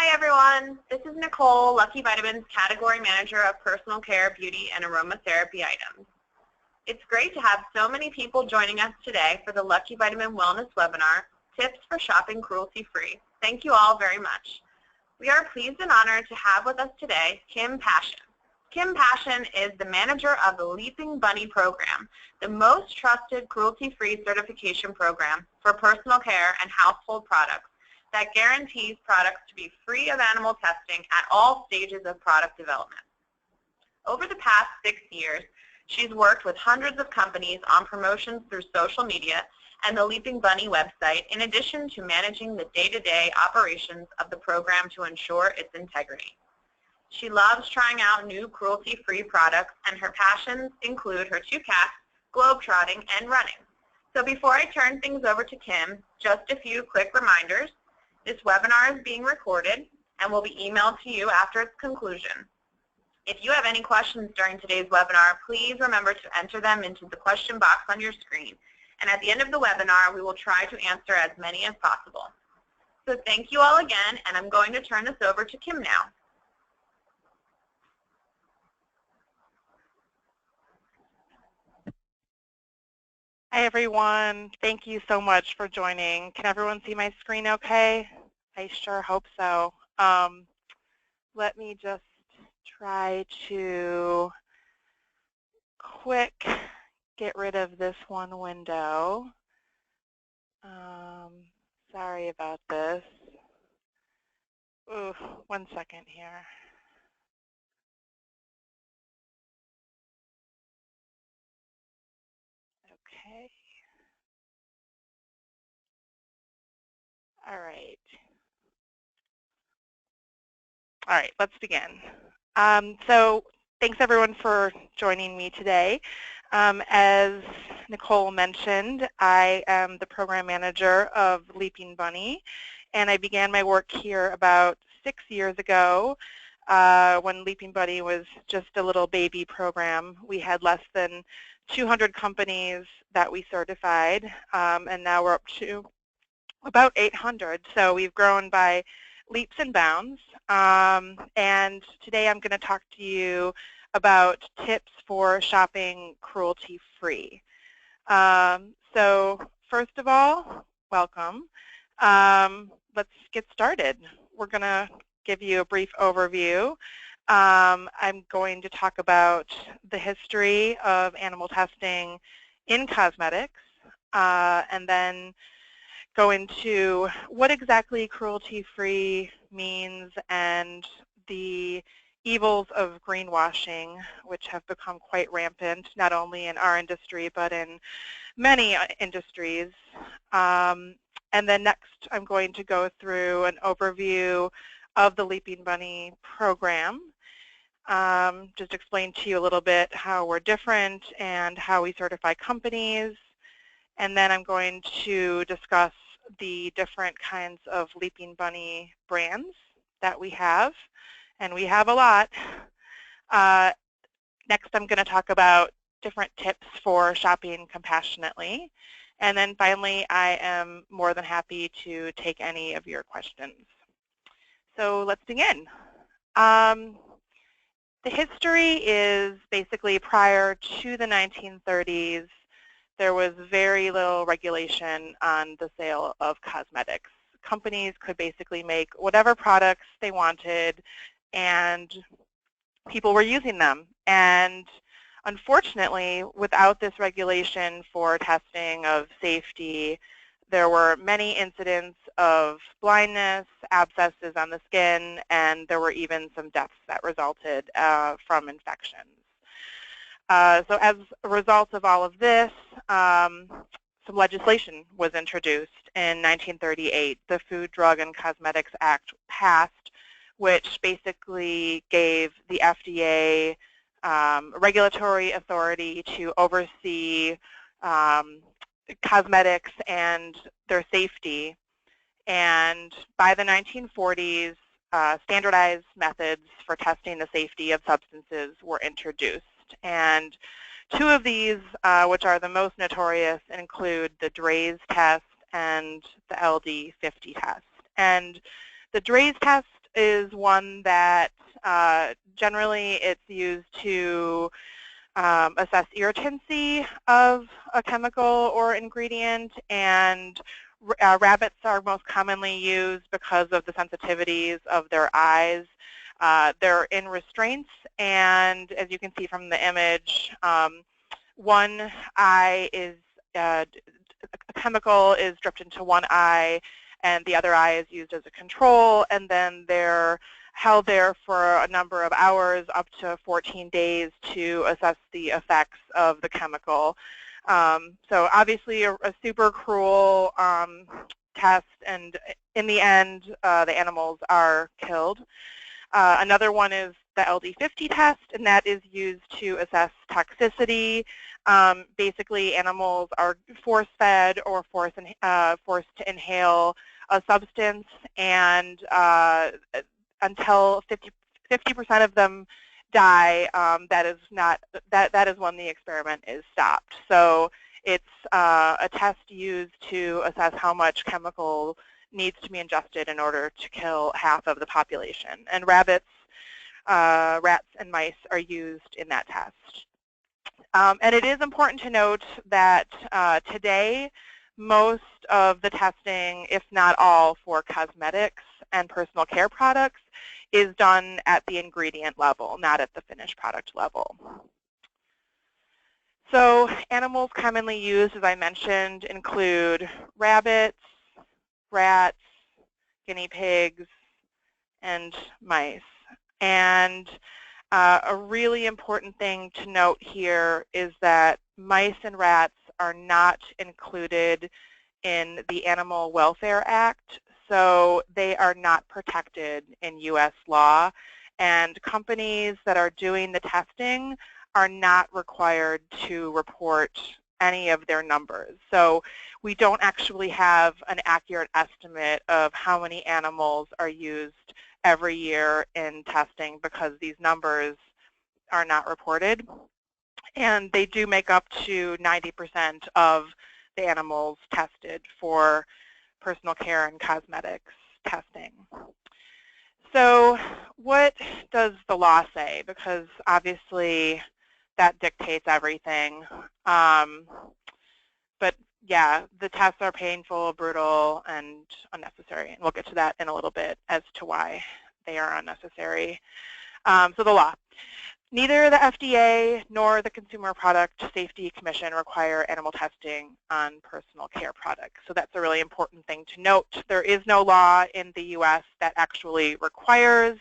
Hi everyone, this is Nicole, LuckyVitamin's Category Manager of Personal Care, Beauty, and Aromatherapy items. It's great to have so many people joining us today for the LuckyVitamin Wellness Webinar, Tips for Shopping Cruelty-Free. Thank you all very much. We are pleased and honored to have with us today Kim Passion. Kim Passion is the manager of the Leaping Bunny program, the most trusted cruelty-free certification program for personal care and household products that guarantees products to be free of animal testing at all stages of product development. Over the past 6 years, she's worked with hundreds of companies on promotions through social media and the Leaping Bunny website, in addition to managing the day-to-day operations of the program to ensure its integrity. She loves trying out new cruelty-free products, and her passions include her 2 cats, globetrotting, and running. So before I turn things over to Kim, just a few quick reminders. This webinar is being recorded and will be emailed to you after its conclusion. If you have any questions during today's webinar, please remember to enter them into the question box on your screen. And at the end of the webinar, we will try to answer as many as possible. So thank you all again, and I'm going to turn this over to Kim now. Hi everyone, thank you so much for joining. Can everyone see my screen okay? I sure hope so. Let me just try to quick get rid of this one window. Sorry about this. Ooh, 1 second here. Okay. All right. All right, let's begin. So thanks everyone for joining me today. As Nicole mentioned, I am the program manager of Leaping Bunny, and I began my work here about 6 years ago when Leaping Bunny was just a little baby program. We had less than 200 companies that we certified, and now we're up to about 800. So we've grown by leaps and bounds. And today I'm going to talk to you about tips for shopping cruelty-free. So first of all, welcome. Let's get started. We're going to give you a brief overview. I'm going to talk about the history of animal testing in cosmetics, and then go into what exactly cruelty-free means and the evils of greenwashing, which have become quite rampant, not only in our industry but in many industries. And then next I'm going to go through an overview of the Leaping Bunny program, just explain to you a little bit how we're different and how we certify companies. And then I'm going to discuss the different kinds of Leaping Bunny brands that we have, and we have a lot. Next, I'm going to talk about different tips for shopping compassionately. And then finally, I am more than happy to take any of your questions. So let's begin. The history is basically prior to the 1930s. There was very little regulation on the sale of cosmetics. Companies could basically make whatever products they wanted, and people were using them. And unfortunately, without this regulation for testing of safety, there were many incidents of blindness, abscesses on the skin, and there were even some deaths that resulted from infections. So as a result of all of this, some legislation was introduced in 1938. The Food, Drug, and Cosmetics Act passed, which basically gave the FDA regulatory authority to oversee cosmetics and their safety. And by the 1940s, standardized methods for testing the safety of substances were introduced. And 2 of these, which are the most notorious, include the Draize test and the LD50 test. And the Draize test is one that generally it's used to assess irritancy of a chemical or ingredient, and rabbits are most commonly used because of the sensitivities of their eyes. They're in restraints, and as you can see from the image, one eye is, a chemical is dripped into one eye, and the other eye is used as a control, and then they're held there for a number of hours, up to 14 days, to assess the effects of the chemical. So obviously a super cruel test, and in the end, the animals are killed. Another one is the LD50 test, and that is used to assess toxicity. Basically, animals are force-fed or forced to inhale a substance, and until 50% of them die, that is when the experiment is stopped. So it's a test used to assess how much chemical needs to be ingested in order to kill half of the population. And rabbits, rats, and mice are used in that test. And it is important to note that today, most of the testing, if not all, for cosmetics and personal care products is done at the ingredient level, not at the finished product level. So animals commonly used, as I mentioned, include rabbits, rats, guinea pigs, and mice. And a really important thing to note here is that mice and rats are not included in the Animal Welfare Act, so they are not protected in U.S. law, and companies that are doing the testing are not required to report any of their numbers. So we don't actually have an accurate estimate of how many animals are used every year in testing because these numbers are not reported. And they do make up to 90% of the animals tested for personal care and cosmetics testing. So what does the law say? Because obviously that dictates everything. But yeah, the tests are painful, brutal, and unnecessary. And we'll get to that in a little bit as to why they are unnecessary. So the law. Neither the FDA nor the Consumer Product Safety Commission require animal testing on personal care products. So that's a really important thing to note. There is no law in the U.S. that actually requires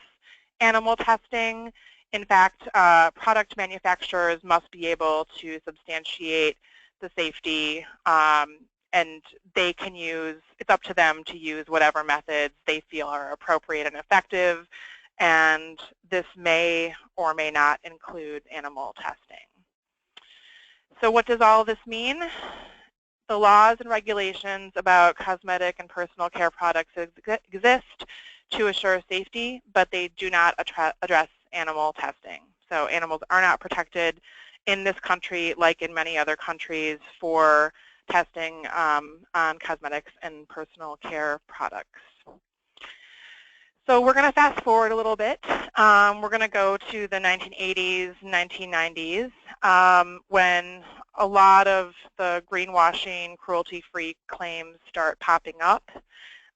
animal testing. In fact, product manufacturers must be able to substantiate the safety, and they can use, it's up to them to use whatever methods they feel are appropriate and effective, and this may or may not include animal testing. So what does all of this mean? The laws and regulations about cosmetic and personal care products exist to assure safety, but they do not address animal testing. So animals are not protected in this country, like in many other countries, for testing on cosmetics and personal care products. So we're going to fast forward a little bit. We're going to go to the 1980s, 1990s, when a lot of the greenwashing, cruelty-free claims start popping up.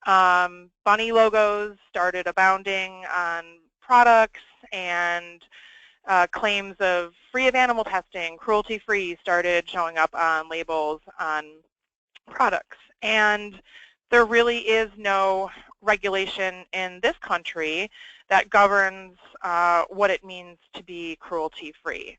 Bunny logos started abounding on products, and claims of free of animal testing, cruelty-free, started showing up on labels on products. And there really is no regulation in this country that governs what it means to be cruelty-free.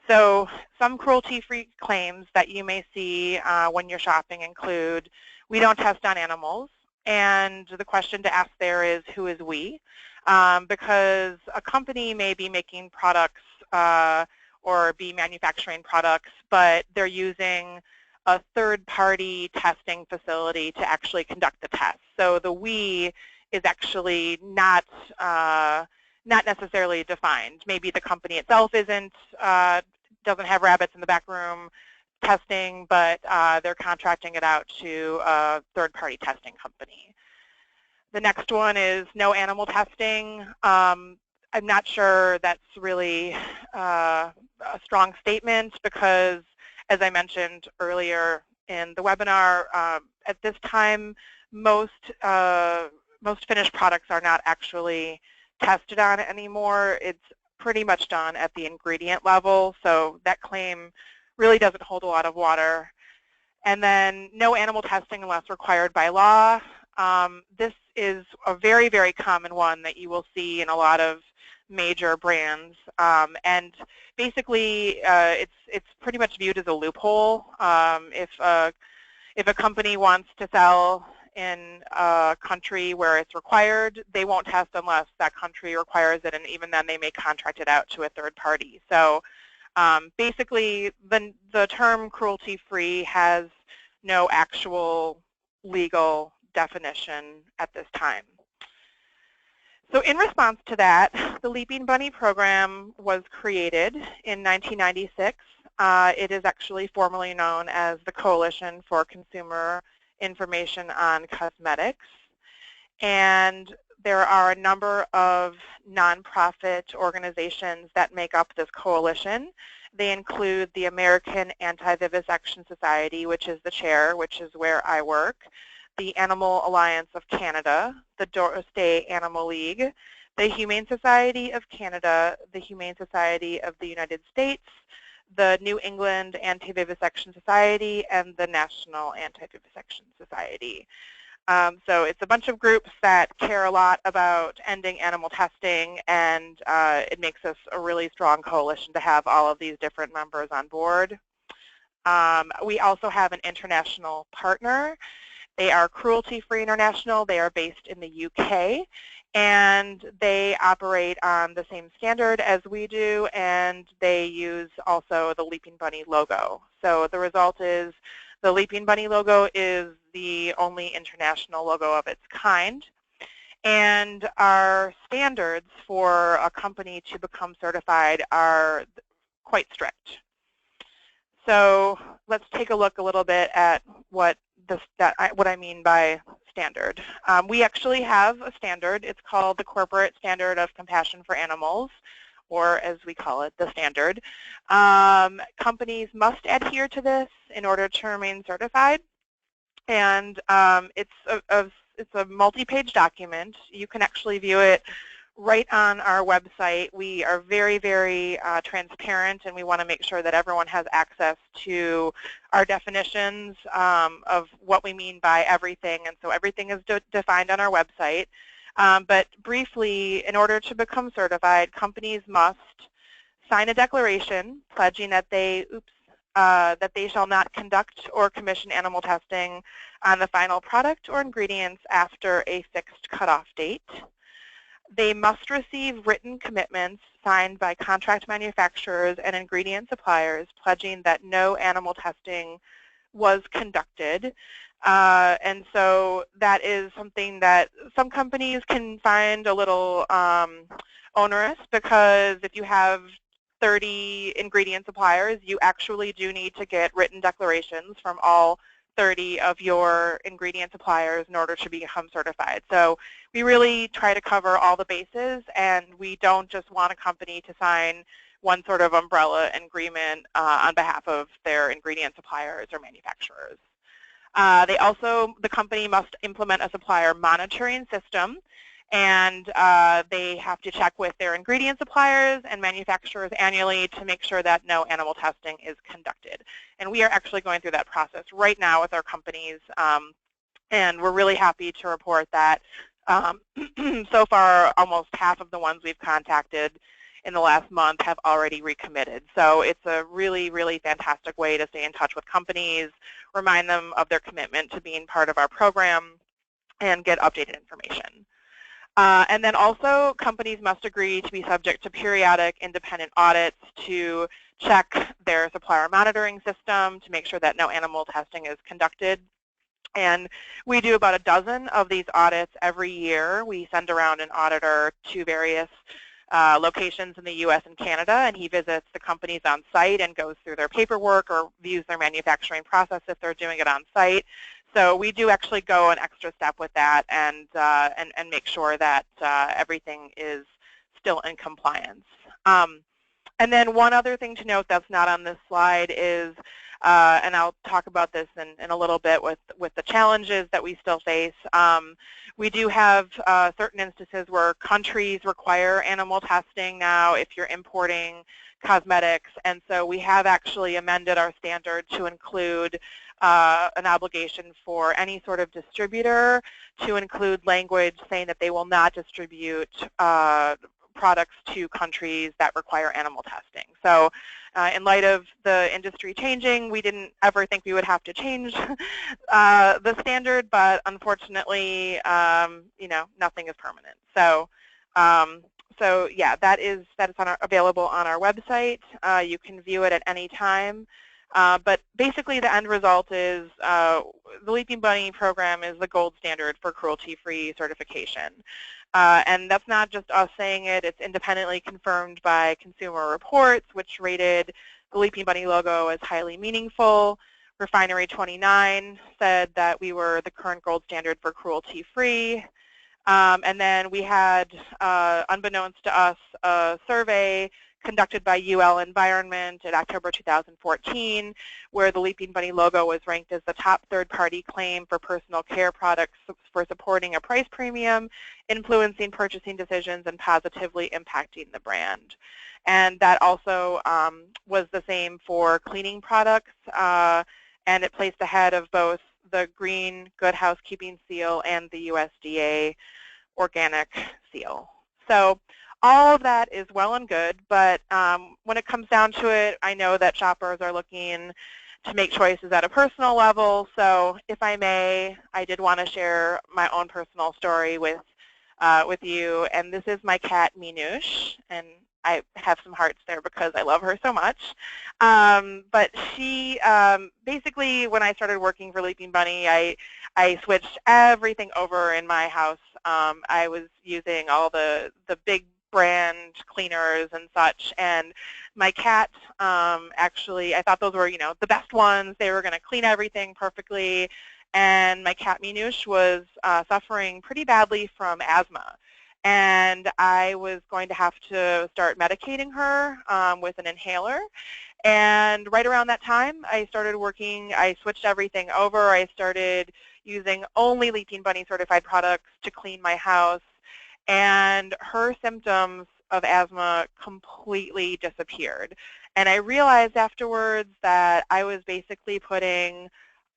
So some cruelty-free claims that you may see when you're shopping include, we don't test on animals, and the question to ask there is, who is we? Because a company may be making products or be manufacturing products, but they're using a third-party testing facility to actually conduct the test. So the we is actually not necessarily defined. Maybe the company itself doesn't have rabbits in the back room testing, but they're contracting it out to a third-party testing company. The next one is no animal testing. I'm not sure that's really a strong statement because, as I mentioned earlier in the webinar, at this time, most finished products are not actually tested on anymore. It's pretty much done at the ingredient level, so that claim really doesn't hold a lot of water. And then no animal testing unless required by law. This is a very, very common one that you will see in a lot of major brands, and basically it's pretty much viewed as a loophole. If a company wants to sell in a country where it's required, they won't test unless that country requires it, and even then they may contract it out to a third party. So basically the term cruelty-free has no actual legal definition at this time. So in response to that, the Leaping Bunny program was created in 1996. It is actually formally known as the Coalition for Consumer Information on Cosmetics. And there are a number of nonprofit organizations that make up this coalition. They include the American Anti-Vivisection Society, which is the chair, which is where I work, the Animal Alliance of Canada, the Doris Day Animal League, the Humane Society of Canada, the Humane Society of the United States, the New England Anti-Vivisection Society, and the National Anti-Vivisection Society. So it's a bunch of groups that care a lot about ending animal testing, and it makes us a really strong coalition to have all of these different members on board. We also have an international partner. They are Cruelty-Free International. They are based in the UK, and they operate on the same standard as we do, and they use also the Leaping Bunny logo. So the result is the Leaping Bunny logo is the only international logo of its kind, and our standards for a company to become certified are quite strict. So let's take a look a little bit at what I mean by standard. We actually have a standard. It's called the Corporate Standard of Compassion for Animals, or as we call it, the standard. Companies must adhere to this in order to remain certified, and it's a multi-page document. You can actually view it right on our website. We are very, very transparent, and we want to make sure that everyone has access to our definitions of what we mean by everything, and so everything is defined on our website. But briefly, in order to become certified, companies must sign a declaration pledging that they shall not conduct or commission animal testing on the final product or ingredients after a fixed cutoff date. They must receive written commitments signed by contract manufacturers and ingredient suppliers pledging that no animal testing was conducted. And so that is something that some companies can find a little onerous, because if you have 30 ingredient suppliers, you actually do need to get written declarations from all 30 of your ingredient suppliers in order to become certified. So we really try to cover all the bases, and we don't just want a company to sign one sort of umbrella agreement on behalf of their ingredient suppliers or manufacturers. The company must implement a supplier monitoring system, and they have to check with their ingredient suppliers and manufacturers annually to make sure that no animal testing is conducted. And we are actually going through that process right now with our companies, and we're really happy to report that so far almost half of the ones we've contacted in the last month have already recommitted. So it's a really, really fantastic way to stay in touch with companies, remind them of their commitment to being part of our program, and get updated information. And then also, companies must agree to be subject to periodic independent audits to check their supplier monitoring system to make sure that no animal testing is conducted. And we do about a dozen of these audits every year. We send around an auditor to various locations in the US and Canada, and he visits the companies on site and goes through their paperwork or views their manufacturing process if they're doing it on site. So we do actually go an extra step with that and make sure that everything is still in compliance. And then one other thing to note that's not on this slide is, and I'll talk about this in a little bit with the challenges that we still face. We do have certain instances where countries require animal testing now if you're importing cosmetics, and so we have actually amended our standard to include an obligation for any sort of distributor to include language saying that they will not distribute products to countries that require animal testing. So in light of the industry changing, we didn't ever think we would have to change the standard, but unfortunately, nothing is permanent. So, yeah, that is available on our website. You can view it at any time. But basically, the end result is the Leaping Bunny program is the gold standard for cruelty-free certification. And that's not just us saying it. It's independently confirmed by Consumer Reports, which rated the Leaping Bunny logo as highly meaningful. Refinery 29 said that we were the current gold standard for cruelty-free. And then we had, unbeknownst to us, a survey conducted by UL Environment in October 2014, where the Leaping Bunny logo was ranked as the top third-party claim for personal care products for supporting a price premium, influencing purchasing decisions, and positively impacting the brand. And that also was the same for cleaning products, and it placed ahead of both the Green Good Housekeeping seal and the USDA organic seal. So all of that is well and good, but when it comes down to it, I know that shoppers are looking to make choices at a personal level. So if I may, I did want to share my own personal story with you. And this is my cat, Minouche, and I have some hearts there because I love her so much. But she, basically, when I started working for Leaping Bunny, I switched everything over in my house. I was using all the big brand cleaners and such, and my cat, actually, I thought those were, the best ones. They were going to clean everything perfectly, and my cat Minouche was suffering pretty badly from asthma, and I was going to have to start medicating her with an inhaler. And right around that time, I started working. I switched everything over. I started using only Leaping Bunny certified products to clean my house, and her symptoms of asthma completely disappeared. And I realized afterwards that I was basically putting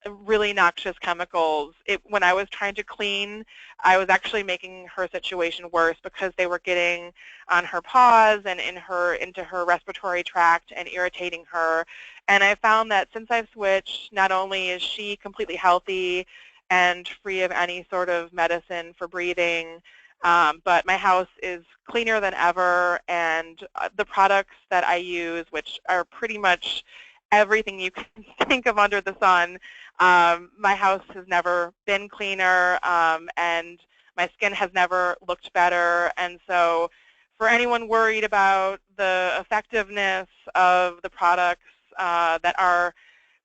really noxious chemicals. When I was trying to clean, I was actually making her situation worse because they were getting on her paws and into her respiratory tract and irritating her. And I found that since I've switched, not only is she completely healthy and free of any sort of medicine for breathing, but my house is cleaner than ever, and the products that I use, which are pretty much everything you can think of under the sun, my house has never been cleaner, and my skin has never looked better. And so for anyone worried about the effectiveness of the products that are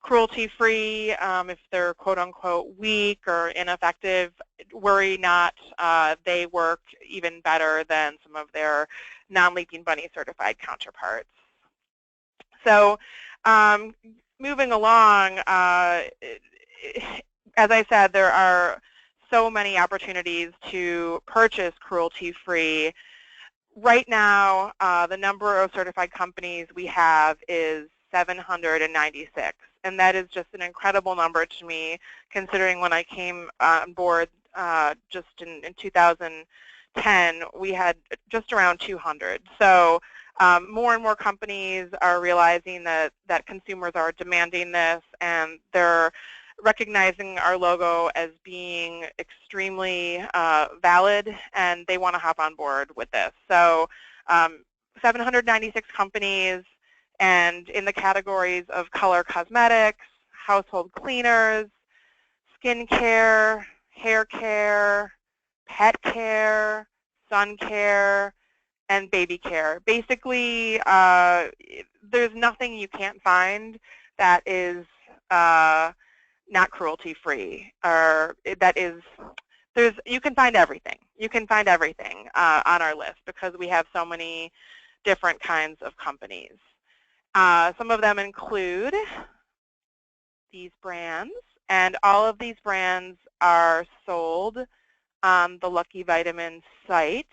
cruelty-free, if they're quote-unquote weak or ineffective, worry not. They work even better than some of their non-Leaping Bunny certified counterparts. So moving along, as I said, there are so many opportunities to purchase cruelty-free. Right now, the number of certified companies we have is 796. And that is just an incredible number to me, considering when I came on board just in 2010, we had just around 200. So more and more companies are realizing that consumers are demanding this, and they're recognizing our logo as being extremely valid, and they want to hop on board with this. So 796 companies, and in the categories of color cosmetics, household cleaners, skin care, hair care, pet care, sun care, and baby care. Basically, there's nothing you can't find that is not cruelty-free, or that is, you can find everything. You can find everything on our list because we have so many different kinds of companies. Some of them include these brands, and all of these brands are sold on the LuckyVitamin site.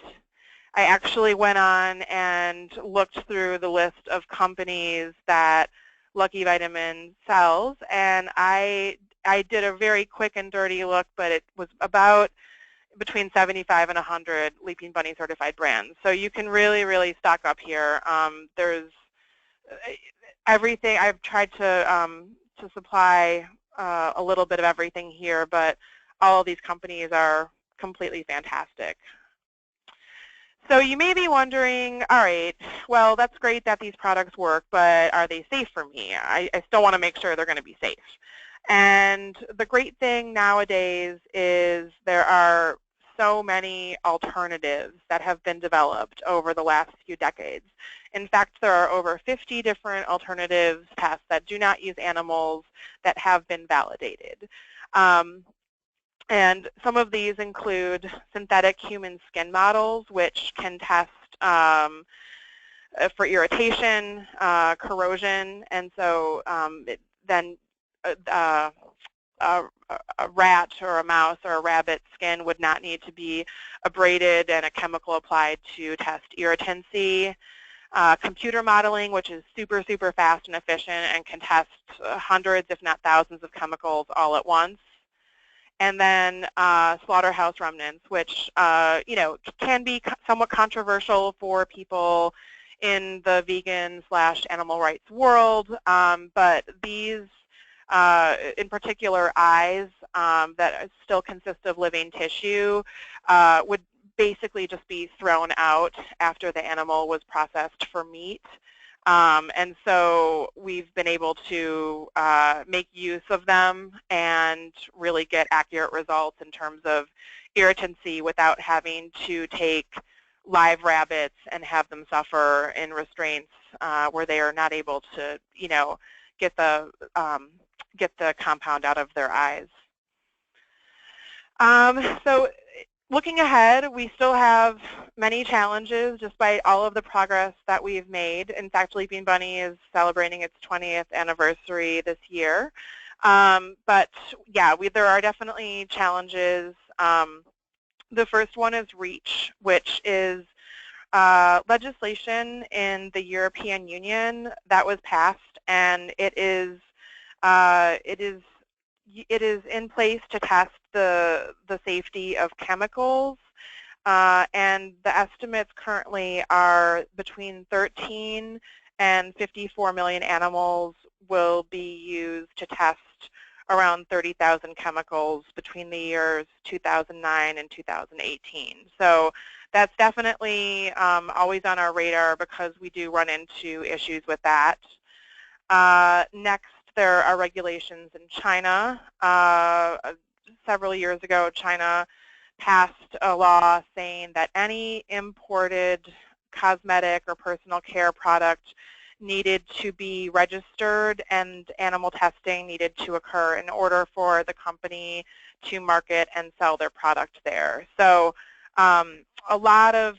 I actually went on and looked through the list of companies that LuckyVitamin sells, and I did a very quick and dirty look, but it was about between 75 and 100 Leaping Bunny certified brands. So you can really, really stock up here. There's everything. I've tried to supply a little bit of everything here, but all of these companies are completely fantastic. So you may be wondering, all right, well, that's great that these products work, but are they safe for me? I still want to make sure they're going to be safe. And the great thing nowadays is there are so many alternatives that have been developed over the last few decades. In fact, there are over 50 different alternatives tests that do not use animals that have been validated. And some of these include synthetic human skin models, which can test for irritation, corrosion, and so then a rat or a mouse or a rabbit's skin would not need to be abraded and a chemical applied to test irritancy. Computer modeling, which is super, super fast and efficient and can test hundreds, if not thousands, of chemicals all at once. And then slaughterhouse remnants, which can be somewhat controversial for people in the vegan/animal rights world, but these, in particular eyes that still consist of living tissue, would basically just be thrown out after the animal was processed for meat. And so we've been able to make use of them and really get accurate results in terms of irritancy without having to take live rabbits and have them suffer in restraints where they are not able to, get the compound out of their eyes. So looking ahead, we still have many challenges despite all of the progress that we've made. In fact, Leaping Bunny is celebrating its 20th anniversary this year. But yeah, there are definitely challenges. The first one is REACH, which is legislation in the European Union that was passed, and it is in place to test the safety of chemicals, and the estimates currently are between 13 and 54 million animals will be used to test around 30,000 chemicals between the years 2009 and 2018. So that's definitely always on our radar because we do run into issues with that. Next, there are regulations in China. Several years ago, China passed a law saying that any imported cosmetic or personal care product needed to be registered and animal testing needed to occur in order for the company to market and sell their product there. So a lot of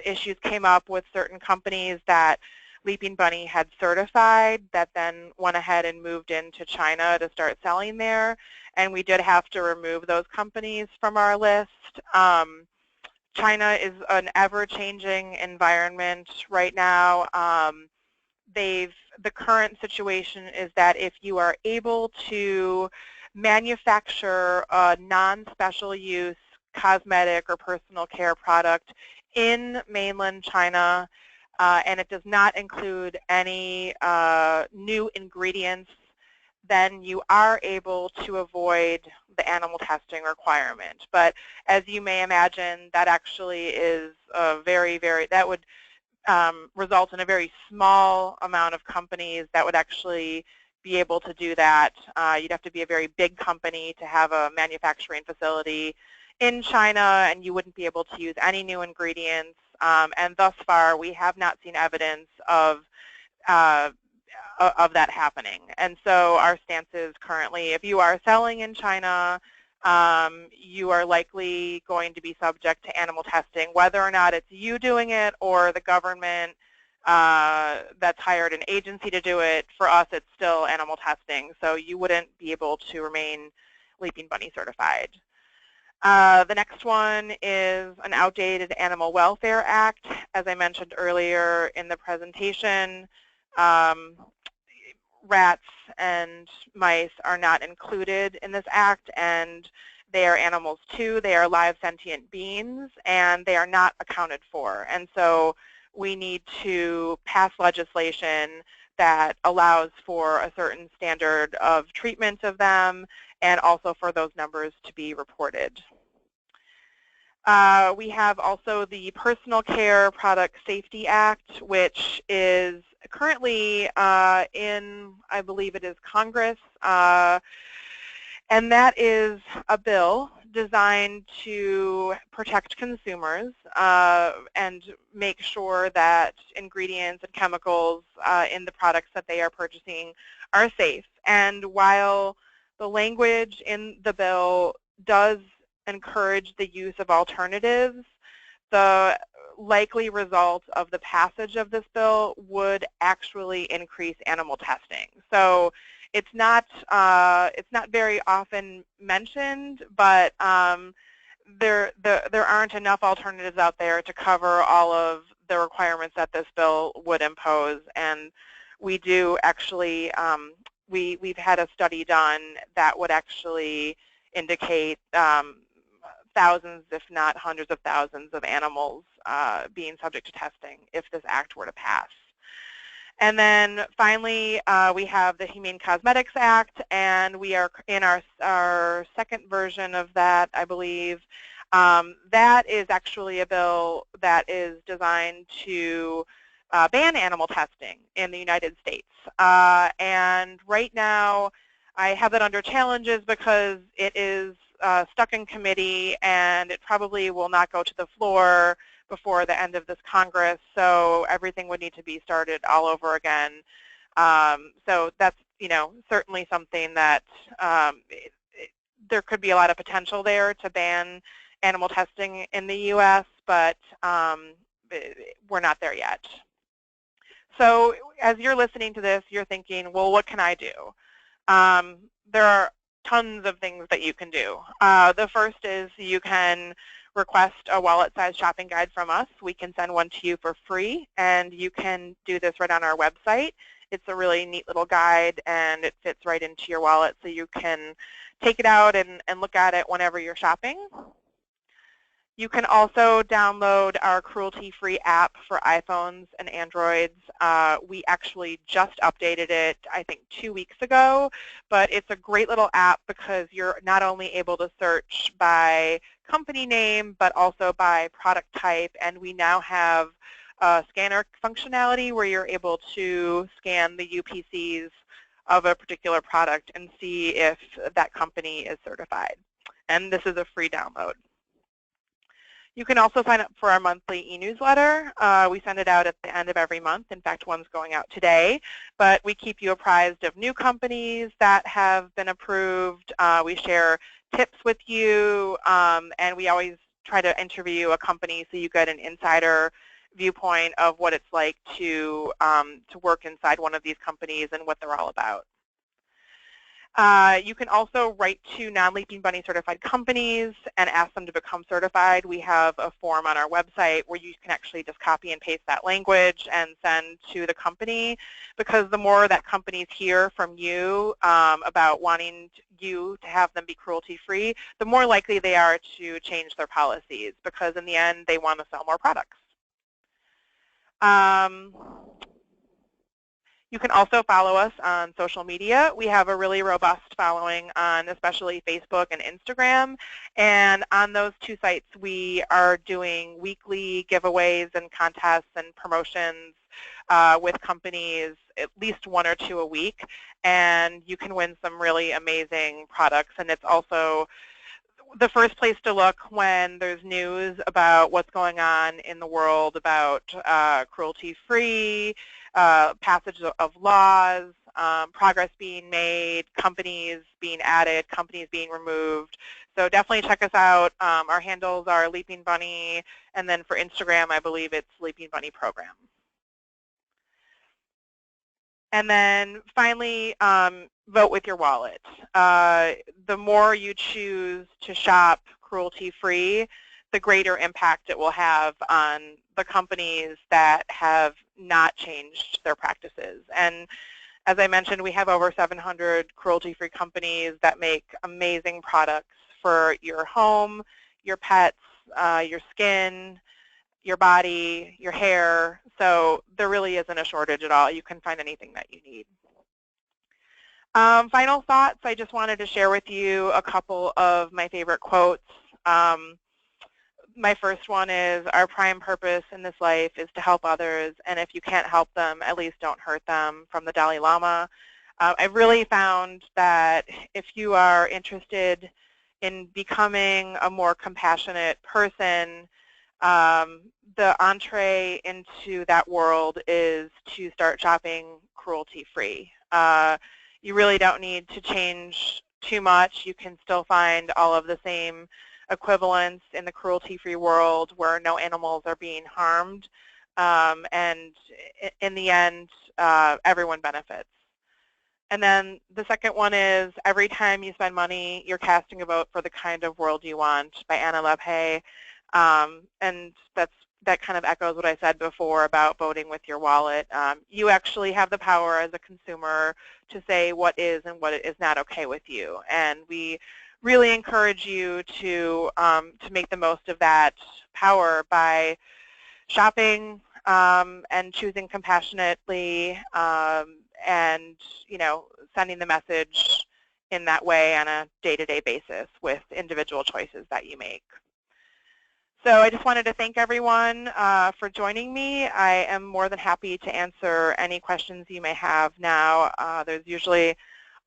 issues came up with certain companies that Leaping Bunny had certified that then went ahead and moved into China to start selling there, and we did have to remove those companies from our list. China is an ever-changing environment right now. The current situation is that if you are able to manufacture a non-special use cosmetic or personal care product in mainland China, and it does not include any new ingredients, then you are able to avoid the animal testing requirement. But as you may imagine, that actually is a that would result in a very small amount of companies that would actually be able to do that. You'd have to be a very big company to have a manufacturing facility in China, and you wouldn't be able to use any new ingredients. And thus far, we have not seen evidence of of that happening. And so our stance is currently, if you are selling in China, you are likely going to be subject to animal testing, whether or not it's you doing it or the government that's hired an agency to do it. For us, it's still animal testing, so you wouldn't be able to remain Leaping Bunny certified. The next one is an outdated Animal Welfare Act. As I mentioned earlier in the presentation, rats and mice are not included in this act, and they are animals too. They are live sentient beings, and they are not accounted for. And so we need to pass legislation that allows for a certain standard of treatment of them, and also for those numbers to be reported. We have also the Personal Care Product Safety Act, which is currently in, I believe it is Congress, and that is a bill designed to protect consumers and make sure that ingredients and chemicals in the products that they are purchasing are safe. And while the language in the bill does encourage the use of alternatives, the likely result of the passage of this bill would actually increase animal testing. So it's not very often mentioned, but there aren't enough alternatives out there to cover all of the requirements that this bill would impose. And we do actually, we've had a study done that would actually indicate thousands, if not hundreds of thousands of animals being subject to testing if this act were to pass. And then finally, we have the Humane Cosmetics Act, and we are in our second version of that, I believe. That is actually a bill that is designed to ban animal testing in the United States. And right now, I have it under challenges because it is stuck in committee, and it probably will not go to the floor before the end of this Congress, so everything would need to be started all over again. So that's, certainly something that there could be a lot of potential there to ban animal testing in the U.S., but we're not there yet. So as you're listening to this, you're thinking, well, what can I do? There are tons of things that you can do. The first is you can request a wallet-sized shopping guide from us. We can send one to you for free, and you can do this right on our website. It's a really neat little guide, and it fits right into your wallet, so you can take it out and look at it whenever you're shopping. You can also download our cruelty-free app for iPhones and Androids. We actually just updated it, I think, 2 weeks ago, but it's a great little app because you're not only able to search by company name, but also by product type, and we now have scanner functionality where you're able to scan the UPCs of a particular product and see if that company is certified. And this is a free download. You can also sign up for our monthly e-newsletter. We send it out at the end of every month. In fact, one's going out today. But we keep you apprised of new companies that have been approved. We share tips with you, and we always try to interview a company so you get an insider viewpoint of what it's like to work inside one of these companies and what they're all about. You can also write to non-Leaping Bunny certified companies and ask them to become certified. We have a form on our website where you can actually just copy and paste that language and send to the company, because the more that companies hear from you about wanting you to have them be cruelty-free, the more likely they are to change their policies, because in the end they want to sell more products. You can also follow us on social media. We have a really robust following on especially Facebook and Instagram. And on those two sites, we are doing weekly giveaways and contests and promotions with companies, at least 1 or 2 a week. And you can win some really amazing products. And it's also the first place to look when there's news about what's going on in the world about cruelty-free, passage of laws, progress being made, companies being added, companies being removed. So definitely check us out. Our handles are Leaping Bunny, and then for Instagram, I believe it's Leaping Bunny Program. And then finally, vote with your wallet. The more you choose to shop cruelty-free, the greater impact it will have on the companies that have not changed their practices. And as I mentioned, we have over 700 cruelty-free companies that make amazing products for your home, your pets, your skin, your body, your hair. So there really isn't a shortage at all. You can find anything that you need. Final thoughts, I just wanted to share with you a couple of my favorite quotes. My first one is, our prime purpose in this life is to help others, and if you can't help them, at least don't hurt them, from the Dalai Lama. I've really found that if you are interested in becoming a more compassionate person, the entree into that world is to start shopping cruelty-free. You really don't need to change too much. You can still find all of the same equivalents in the cruelty-free world where no animals are being harmed, and in the end, everyone benefits. And then the second one is, every time you spend money, you're casting a vote for the kind of world you want, by Anna Lepay. And that kind of echoes what I said before about voting with your wallet. You actually have the power as a consumer to say what is and what is not okay with you. And we really encourage you to make the most of that power by shopping and choosing compassionately, and sending the message in that way on a day-to-day basis with individual choices that you make. So I just wanted to thank everyone for joining me. I am more than happy to answer any questions you may have now. There's usually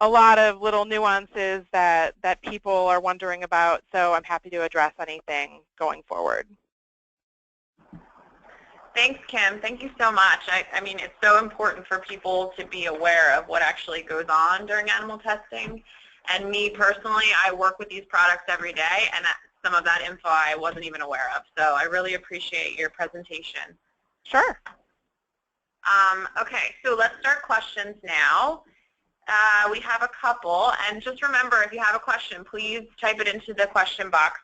a lot of little nuances that people are wondering about, so I'm happy to address anything going forward. Thanks, Kim. Thank you so much. I mean, it's so important for people to be aware of what actually goes on during animal testing. And me personally, I work with these products every day, and some of that info I wasn't even aware of. So I really appreciate your presentation. Sure. Okay, so let's start questions now. We have a couple, and just remember, if you have a question, please type it into the question box,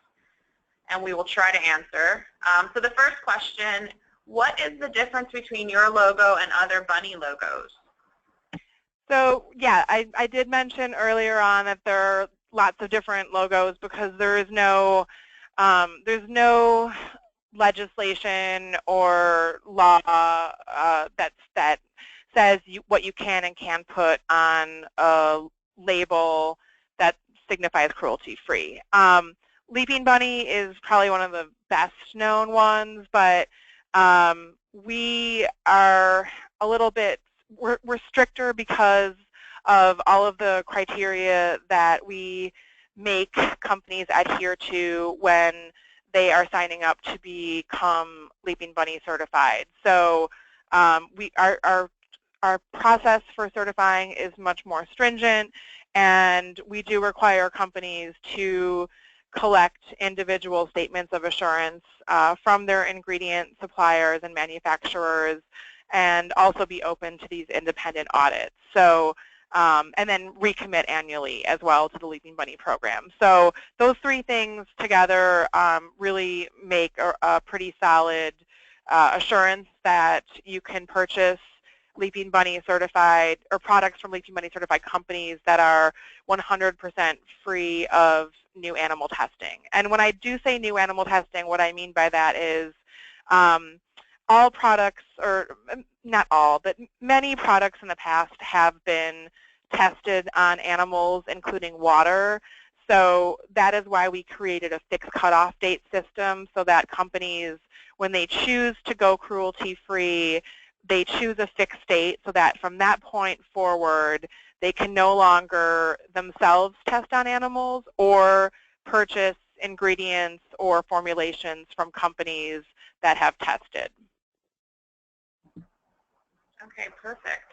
and we will try to answer. So the first question, what is the difference between your logo and other bunny logos? So yeah, I did mention earlier on that there are lots of different logos because there's no legislation or law that says what you can and can't put on a label that signifies cruelty-free. Leaping Bunny is probably one of the best known ones, but we are a little bit, we're stricter because of all of the criteria that we make companies adhere to when they are signing up to become Leaping Bunny certified. So our process for certifying is much more stringent, and we do require companies to collect individual statements of assurance from their ingredient suppliers and manufacturers, and also be open to these independent audits. So, and then recommit annually as well to the Leaping Bunny program. So those three things together really make a pretty solid assurance that you can purchase Leaping Bunny certified, or products from Leaping Bunny certified companies that are 100% free of new animal testing. And when I do say new animal testing, what I mean by that is all products, or not all, but many products in the past have been tested on animals, including water. So that is why we created a fixed cutoff date system, so that companies, when they choose to go cruelty-free, they choose a fixed date, so that from that point forward, they can no longer themselves test on animals or purchase ingredients or formulations from companies that have tested. Okay, perfect.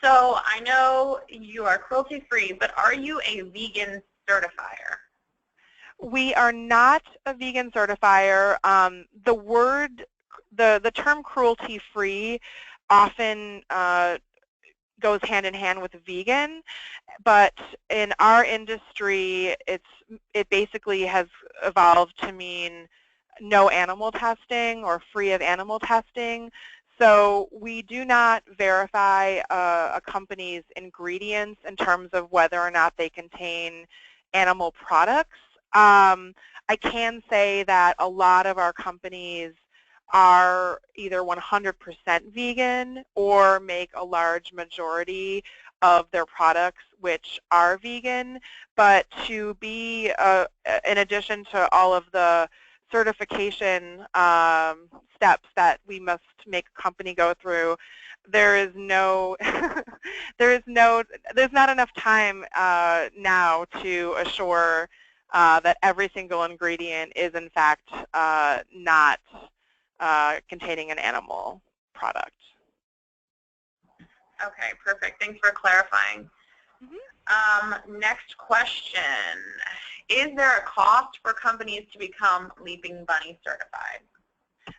So I know you are cruelty-free, but are you a vegan certifier? We are not a vegan certifier. The term cruelty-free often goes hand in hand with vegan, but in our industry, it basically has evolved to mean no animal testing or free of animal testing. So we do not verify a company's ingredients in terms of whether or not they contain animal products. I can say that a lot of our companies are either 100% vegan or make a large majority of their products which are vegan. But to be, in addition to all of the certification steps that we must make a company go through, there's not enough time now to assure that every single ingredient is in fact not containing an animal product. Okay, perfect. Thanks for clarifying. Next question. Is there a cost for companies to become Leaping Bunny certified?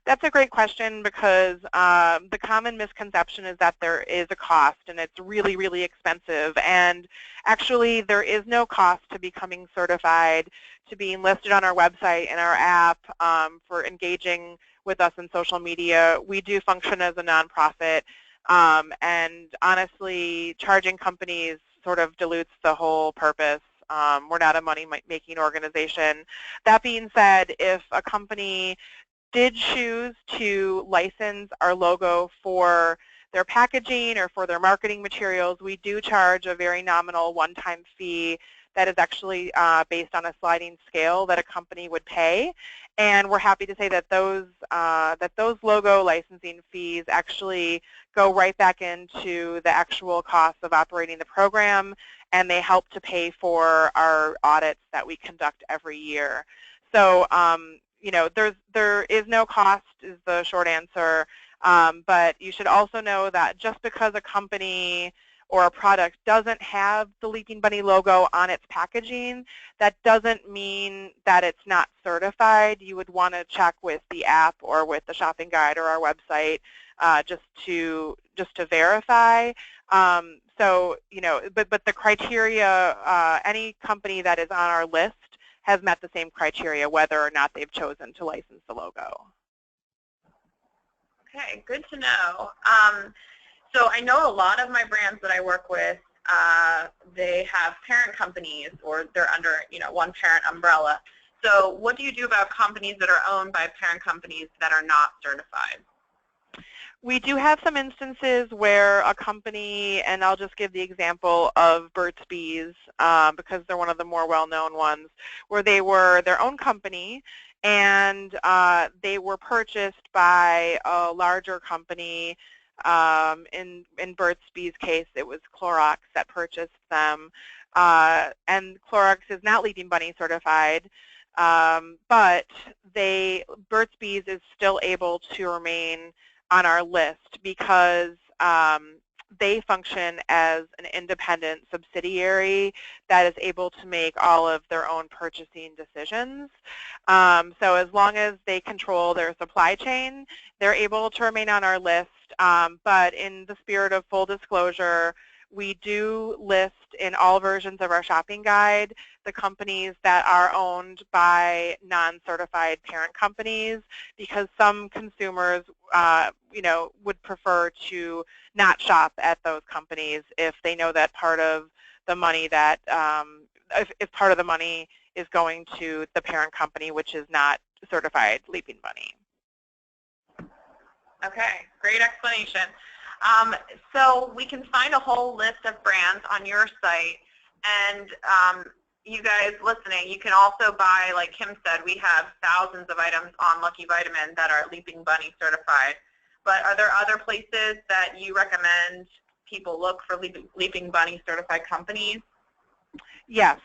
That's a great question because the common misconception is that there is a cost and it's really, really expensive. And actually, there is no cost to becoming certified, to being listed on our website and our app, for engaging with us in social media. We do function as a nonprofit, and honestly, charging companies sort of dilutes the whole purpose. We're not a money-making organization. That being said, if a company did choose to license our logo for their packaging or for their marketing materials, we do charge a very nominal one-time fee that is actually based on a sliding scale that a company would pay. And we're happy to say that those logo licensing fees actually go right back into the actual cost of operating the program, and they help to pay for our audits that we conduct every year. So you know, there is no cost is the short answer, but you should also know that just because a company or a product doesn't have the Leaping Bunny logo on its packaging, that doesn't mean that it's not certified. You would want to check with the app or with the shopping guide or our website just to verify. So you know, but the criteria, any company that is on our list has met the same criteria whether or not they've chosen to license the logo. Okay, good to know. So I know a lot of my brands that I work with, they have parent companies or they're under, you know, one parent umbrella. So what do you do about companies that are owned by parent companies that are not certified? We do have some instances where a company, and I'll just give the example of Burt's Bees because they're one of the more well-known ones, where they were their own company and they were purchased by a larger company. In Burt's Bees case, it was Clorox that purchased them. And Clorox is not Leaping Bunny certified, but Burt's Bees is still able to remain on our list because they function as an independent subsidiary that is able to make all of their own purchasing decisions. So as long as they control their supply chain, they're able to remain on our list. But in the spirit of full disclosure, we do list in all versions of our shopping guide the companies that are owned by non-certified parent companies because some consumers you know, would prefer to not shop at those companies if they know that part of the money that if part of the money is going to the parent company, which is not certified Leaping Bunny. Okay, great explanation. So we can find a whole list of brands on your site, and you guys listening, you can also buy, like Kim said, we have thousands of items on LuckyVitamin that are Leaping Bunny certified. But are there other places that you recommend people look for Leaping Bunny certified companies? Yes,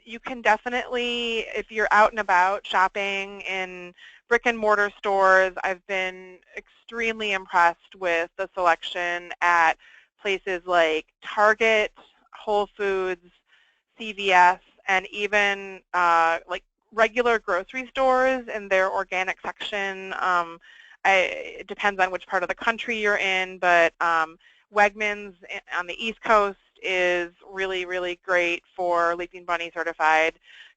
you can definitely, if you're out and about shopping in brick and mortar stores, I've been extremely impressed with the selection at places like Target, Whole Foods, CVS, and even like regular grocery stores in their organic section. It depends on which part of the country you're in, but Wegmans on the East Coast is really, really great for Leaping Bunny certified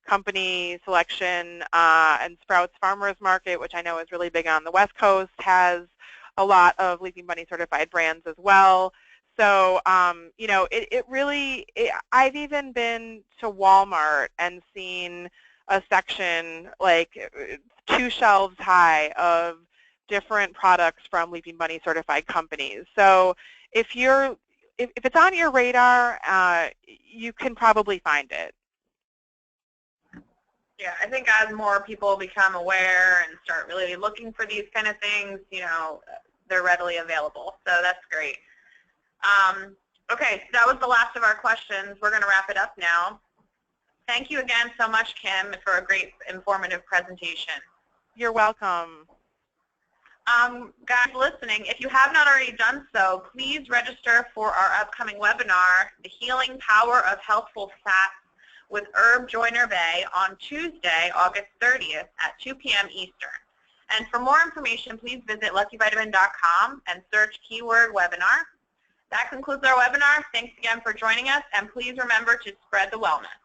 company selection, and Sprouts Farmers Market, which I know is really big on the West Coast, has a lot of Leaping Bunny certified brands as well. So, you know, I've even been to Walmart and seen a section like 2 shelves high of different products from Leaping Bunny certified companies. So if it's on your radar, you can probably find it. Yeah, I think as more people become aware and start really looking for these kind of things, you know, they're readily available. So that's great. Okay, so that was the last of our questions. We're going to wrap it up now. Thank you again so much, Kim, for a great informative presentation. You're welcome. Guys listening, if you have not already done so, please register for our upcoming webinar, The Healing Power of Healthful Fats with Herb Joyner Bay, on Tuesday, August 30th at 2 p.m. Eastern. And for more information, please visit LuckyVitamin.com and search keyword webinar. That concludes our webinar. Thanks again for joining us, and please remember to spread the wellness.